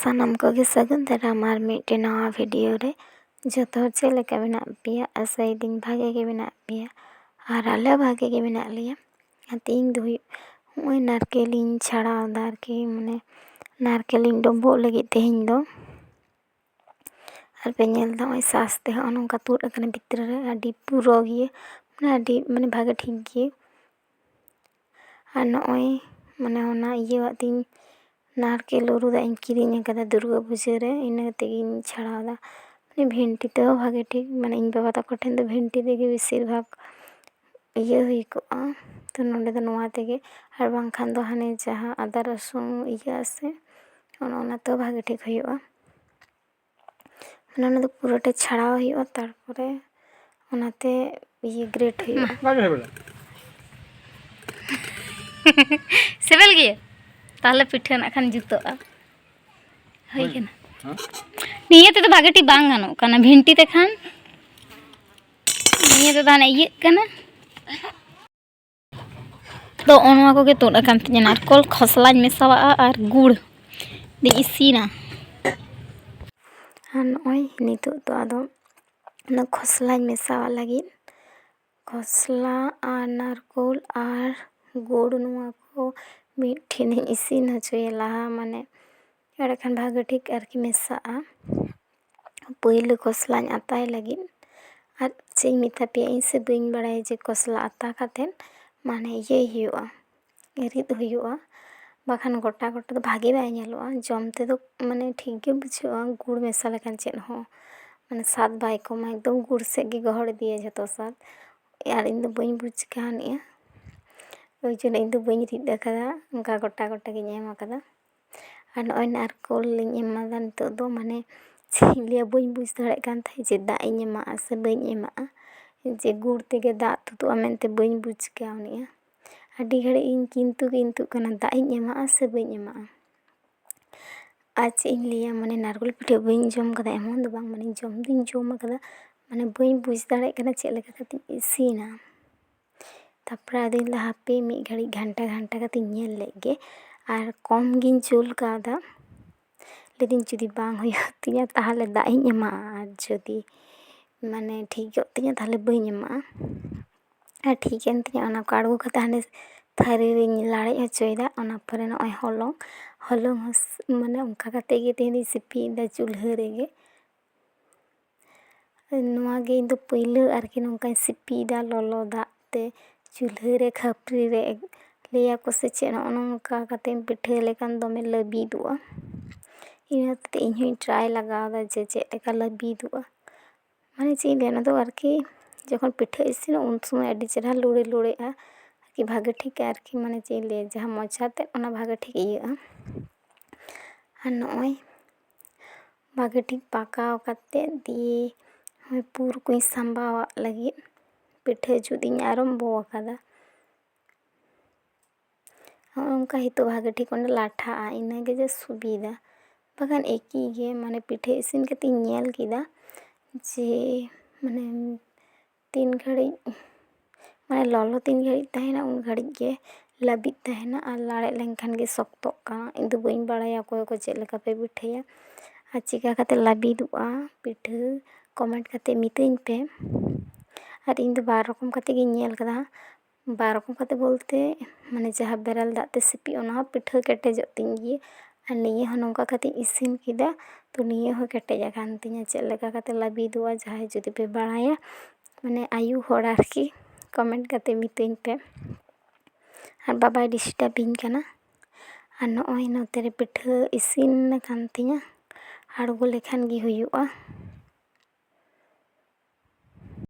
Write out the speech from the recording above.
सानाम कोगे सगुन दाराम आर मिट्टे नवा वीडियो रे जतो हर चेक लेका मेना पेया आसाई दिन भागे गे मेना पेया आर आले भागे गे मेना लिया तीन दो हुई नारकेलिन छाड़ा दार के मने नारकेलिन dombo लगी तेहें दो आर पे नेल दा ओय सास्ते ह नोंका तुड अकने भितर रे आडी पुरो गे मने आडी मने भागे ठीक गे आर नोय मने ओना इया दिन नारकेल उरुदा इन किरिंग कदा दुर्गा पूजा रे इन तेगिन छाड़ादा मने भेंटी तो भागे ठीक मने इन बाबा तको ठेन दो भेंटी देगे बेसिर भाग इया हुई को तो नोंडे दो नोवा तेगे आर बांखान दो हाने जहां आदा रसुन इया आसे ओना तो भागे ठीक हुयुआ मने ओना दो पुरोटे छाड़ाव हुयुआ तारपरे ओनाते इया ग्रेट हुयुआ सेबेल गे ताहले पिठा ना खान जुतोआ हई केना निये ते तो भागे टी बांग गानो काना भिंटी ते खान निये ते दाना इये काना तो ओनवा को के तोड़ अकान तिया नारकोल खसला मेसावा आर गुड़ दे इसीना आर ओय नितो तो आदो ना खसला मेसावा लगी खसला आर नारकोल आर गुड़ नुआ को मिठिन इसीन हचोय लाहा माने एड़खान भागे ठीक आरकी मेसा पहिले खसला आताय लगी आर से मिथा पे इन से बइन बड़ाय जे खसला आता कातेन माने ये हुयुआ रिद हुयुआ बाखान गोटा गोटा तो भागे बाय नेलोआ जमते तो माने ठीक गे बुझुआ गुड़ मेसा लेखान चेन हो माने सात बाय को मा एकदम गुड़ से गे गहड़ दिए जतो सात यार इन दो बइन बुझ कानिया ओय जन इन दो बइन रिद अकदा उनका गोटा गोटा गे एम अकदा आर नोय नारकोल लिन एमादा नितो दो माने लिया बइन बुझ दाड़े कान थाय जे दा इन एमा से बइन एमा जे गुड़ तेगे दा तुतुआ मेनते बइन बुझ कानिया आडी घड़ी इन किंतु कना दा इन एमा से बइन एमा आज इन लिया माने नारकोल पिठा बइन जम कदा एमन दो बांग माने जम दिन जम कदा माने बइन बुझ दाड़े कना चेक लेका कति इसीना तापर आदिन हापे मी घड़ी घंटा कति नेल लेगे आर कम गिन चुल कादा लेकिन जुदी बांग हुयुआ तिया ताहले दा इन एमा आर जुदी माने ठीक तिया ताहले बइन एमा आर ठीक एन तिया ओना काड़गो कता हाने थारी रे लाड़े हचोयदा ओना परे नय हलंग माने उनका कते गे तेनी सिपी दा चुल्हा रेगे नुआ गे इन दो पहिले आरकी नोंका सिपी दा ललो दा ते चुल्हा रे खापरी रे लेया को से चेन ओनका कते पिठा लेकान दोमे लबीदुआ इनाते इन हुई ट्राई लगादा जे चेक लेका लबीदुआ माने चेक लेना दो आरकी जखन पिठा इसिन उन समय आडी चेहरा लुड़े लुड़ेआ कि भागे ठीक आरकी माने चेक ले जहां मचाते ओना भागे ठीक इया आर नय भागे ठीक पाकाव काते दिए हमें पूर कोई संबावा लगी पिठा जुदी आरम्भो अकादा उनका ही तो भागे ठीक ओंडे लाठा इनागे जे सुबिदा बागान एकी गे माने पिठा इसिन कति नेल किदा जे माने तीन घड़ी माने ललो तीन घड़ी तहेना उन घड़ी गे लबित तहेना आर लाड़े लेंखान गे सख्तो काना इन दो बइन बाड़ाया कोय को चेक लेका पे पिठाया आर चिका कते लबिदुआ पिठा कमेंट कते मितैन पे आर इन दो बार रकम कते गे नेल कदा बार रकम कते बोलते माने जहां बेरल दाते सिपी ओना पिठा केटेजो तिन गे आर निया नोंका कते इसिन किदा तो निया हो केटेजा कान तिया चेक लेका कते लबिदुआ जहां जुदी पे बाड़ाया माने आयु होड़ आरकी कमेंट कते मितैन पे आर बाबा डिस्टर्बिंग काना आर नय नोते रे पिठा इसिन कान तिया आड़गो लेखान गे हुयुआ।